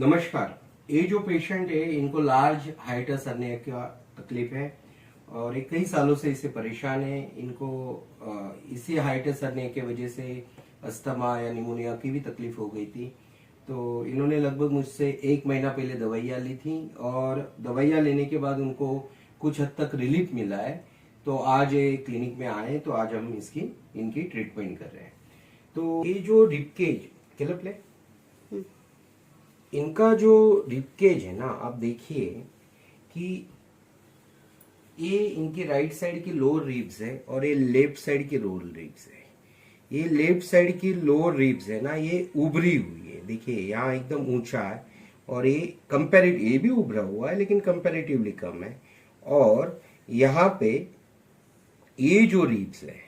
नमस्कार। ये जो पेशेंट है इनको लार्ज हाइटस हर्निया का तकलीफ है और ये कई सालों से इससे परेशान है। इनको इसी हाइटस हर्निया की वजह से अस्थमा या निमोनिया की भी तकलीफ हो गई थी। तो इन्होंने लगभग मुझसे 1 महीना पहले दवाइयाँ ली थी और दवाइयाँ लेने के बाद उनको कुछ हद तक रिलीफ मिला है। तो आज ये क्लिनिक में आए तो आज हम इनकी ट्रीटमेंट कर रहे हैं। तो ये जो रिबकेज प्ले इनका जो रिबकेज है ना, आप देखिए कि ये इनकी राइट साइड की लोअर रिब्स है और ये लेफ्ट साइड की लोअर रिब्स है। ये लेफ्ट साइड की लोअर रिब्स है ना, ये उभरी हुई है। देखिए यहाँ एकदम ऊंचा है और ये भी उभरा हुआ है लेकिन कंपैरेटिवली कम है। और यहाँ पे ये जो रिब्स है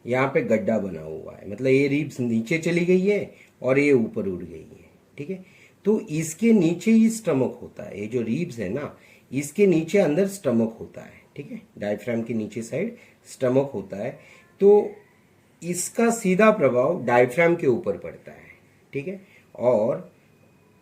यहाँ पे गड्ढा बना हुआ है, मतलब ये रिब्स नीचे चली गई है और ये ऊपर उड़ गई है। ठीक है, तो इसके नीचे ही स्टमक होता है। ये जो रिब्स है ना, इसके नीचे अंदर स्टमक होता है। ठीक है, डायफ्राम के नीचे साइड स्टमक होता है। तो इसका सीधा प्रभाव डायफ्राम के ऊपर पड़ता है। ठीक है, और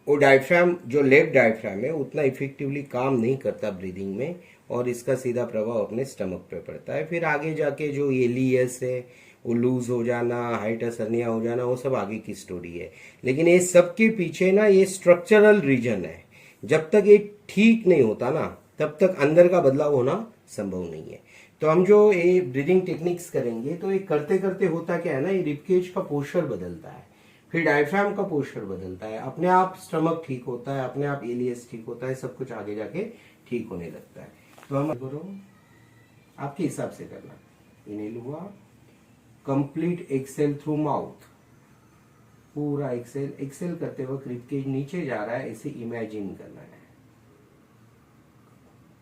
वो डायफ्राम जो लेफ्ट डायफ्राम है उतना इफेक्टिवली काम नहीं करता ब्रीदिंग में और इसका सीधा प्रभाव अपने स्टमक पे पड़ता है। फिर आगे जाके जो एलियस है वो लूज हो जाना, हाइटस हर्निया हो जाना, वो सब आगे की स्टोरी है। लेकिन ये सब के पीछे ना ये स्ट्रक्चरल रीजन है। जब तक ये ठीक नहीं होता ना तब तक अंदर का बदलाव होना संभव नहीं है। तो हम जो ये ब्रीदिंग टेक्निक्स करेंगे तो ये करते करते होता क्या है ना, ये रिबकेज का पोस्चर बदलता है, फिर डायफ्राम का पोस्चर बदलता है, अपने आप स्टमक ठीक होता है, अपने आप एलियस ठीक होता है, सब कुछ आगे जाके ठीक होने लगता है। तो हम करो आपके हिसाब से करना। इनहेल हुआ, कंप्लीट एक्सेल थ्रू माउथ, पूरा एक्सेल करते वक्त रिबकेज नीचे जा रहा है, इसे इमेजिन करना है।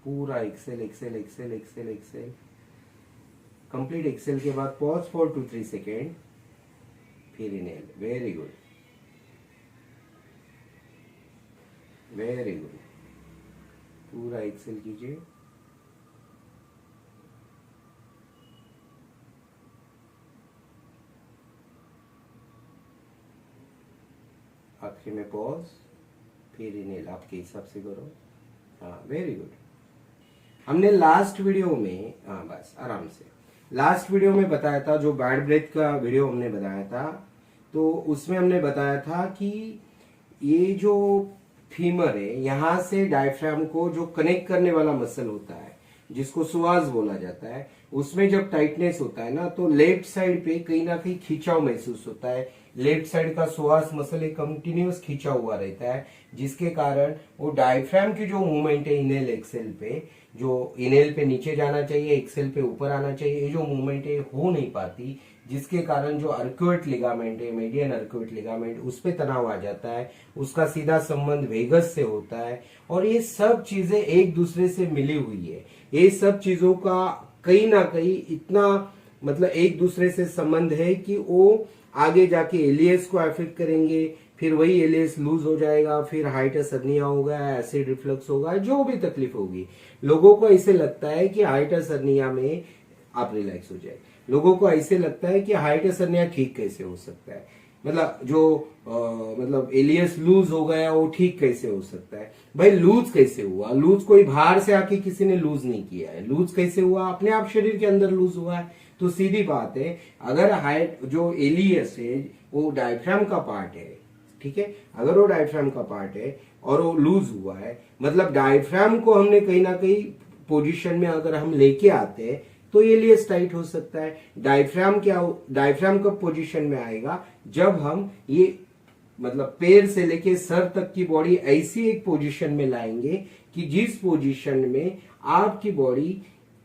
पूरा exhale exhale exhale exhale exhale complete exhale के बाद पॉज फॉर 2-3 सेकेंड, फिर inhale. Very good, very good. पूरा एक्सेल कीजिए। आखिरी में पॉज, फिर इनहेल। आपके हिसाब से करो। हाँ, वेरी गुड। हमने लास्ट वीडियो में, हाँ बस आराम से, लास्ट वीडियो में बताया था, जो बैड ब्रेथ का वीडियो हमने बताया था, तो उसमें हमने बताया था कि ये जो फीमर है यहाँ से डायफ्राम को जो कनेक्ट करने वाला मसल होता है जिसको सुआज बोला जाता है, उसमें जब टाइटनेस होता है ना तो लेफ्ट साइड पे कहीं ना कहीं खिंचाव महसूस होता है। लेफ्ट साइड का सुआस मसल एक कंटिन्यूअस खिंचा हुआ रहता है, जिसके कारण वो डायफ्राम की जो मूवमेंट है इनहेल एक्सेल पे, जो इनहेल पे नीचे जाना चाहिए, एक्सेल पे ऊपर आना चाहिए, ये जो मूवमेंट है हो नहीं पाती, जिसके कारण जो अर्कुएट लिगामेंट है, मीडियन अर्कुएट लिगामेंट, उस पे तनाव आ जाता है। उसका सीधा संबंध वेगस से होता है और ये सब चीजें एक दूसरे से मिली हुई है। ये सब चीजों का कहीं ना कहीं इतना मतलब एक दूसरे से संबंध है कि वो आगे जाके एलियस को अफेक्ट करेंगे, फिर वही एलियस लूज हो जाएगा, फिर हाइटस हर्निया होगा, एसिड रिफ्लक्स होगा, जो भी तकलीफ होगी। लोगों को ऐसे लगता है कि हाइटस हर्निया में आप रिलैक्स हो जाए, लोगों को ऐसे लगता है कि हाइटस हर्निया ठीक कैसे हो सकता है, मतलब जो मतलब एलियस लूज हो गया वो ठीक कैसे हो सकता है। भाई लूज कैसे हुआ? लूज कोई बाहर से आके किसी ने लूज नहीं किया है। लूज कैसे हुआ? अपने आप शरीर के अंदर लूज हुआ है। तो सीधी बात है, अगर हाइट जो एलियस है वो डायफ्राम का पार्ट है, ठीक है, अगर वो डायफ्राम का पार्ट है और वो लूज हुआ है, मतलब डायफ्राम को हमने कहीं ना कहीं पोजीशन में अगर हम लेके आते हैं तो एलियस टाइट हो सकता है। डायफ्राम कब पोजीशन में आएगा? जब हम ये मतलब पैर से लेके सर तक की बॉडी ऐसी एक पोजीशन में लाएंगे कि जिस पोजीशन में आपकी बॉडी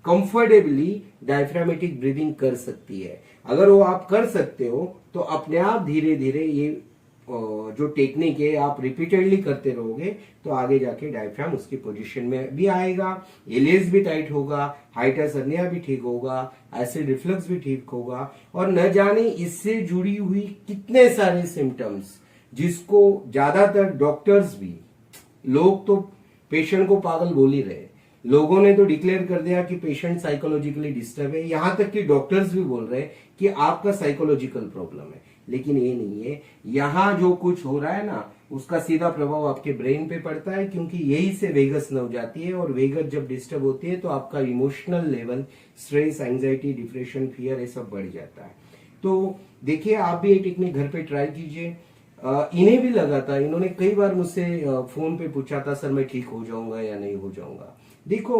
कंफर्टेबली डायफ्रामेटिक ब्रीदिंग कर सकती है। अगर वो आप कर सकते हो तो अपने आप धीरे धीरे ये जो टेक्निक है आप रिपीटेडली करते रहोगे तो आगे जाके डायफ्राम उसकी पोजीशन में भी आएगा, एलियस भी टाइट होगा, हाइटस हर्निया भी ठीक होगा, एसिड रिफ्लक्स भी ठीक होगा, और न जाने इससे जुड़ी हुई कितने सारे सिम्टम्स जिसको ज्यादातर डॉक्टर्स भी, लोग तो पेशेंट को पागल बोल ही रहे, लोगों ने तो डिक्लेयर कर दिया कि पेशेंट साइकोलॉजिकली डिस्टर्ब है, यहां तक कि डॉक्टर्स भी बोल रहे हैं कि आपका साइकोलॉजिकल प्रॉब्लम है। लेकिन ये नहीं है, यहां जो कुछ हो रहा है ना उसका सीधा प्रभाव आपके ब्रेन पे पड़ता है, क्योंकि यही से वेगस नर्व जाती है, और वेगस जब डिस्टर्ब होती है तो आपका emotional level, stress, anxiety, depression, fear, ये सब बढ़ जाता है। तो देखिए, आप भी ये टेक्निक घर पे ट्राई कीजिए। इन्हें भी लगा था, इन्होंने कई बार मुझसे फोन पे पूछा था, सर मैं ठीक हो जाऊंगा या नहीं हो जाऊंगा। देखो,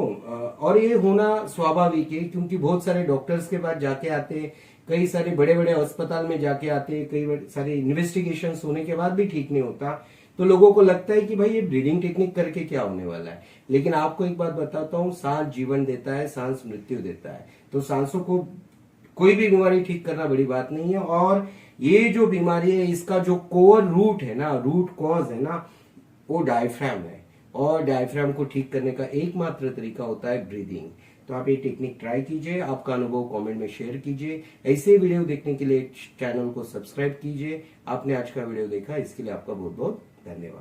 और ये होना स्वाभाविक है, क्योंकि बहुत सारे डॉक्टर्स के पास जाके आते हैं, कई सारे बड़े बड़े अस्पताल में जाके आते हैं, कई सारे इन्वेस्टिगेशन होने के बाद भी ठीक नहीं होता, तो लोगों को लगता है कि भाई ये ब्रीदिंग टेक्निक करके क्या होने वाला है। लेकिन आपको एक बात बताता हूँ, सांस जीवन देता है, सांस मृत्यु देता है। तो सांसों को, कोई भी बीमारी ठीक करना बड़ी बात नहीं है। और ये जो बीमारी है, इसका जो कोर रूट है ना, रूट कॉज है ना, वो डायफ्राम है। और डायफ्राम को ठीक करने का एकमात्र तरीका होता है ब्रीदिंग। तो आप ये टेक्निक ट्राई कीजिए, आपका अनुभव कमेंट में शेयर कीजिए। ऐसे वीडियो देखने के लिए चैनल को सब्सक्राइब कीजिए। आपने आज का वीडियो देखा, इसके लिए आपका बहुत बहुत धन्यवाद।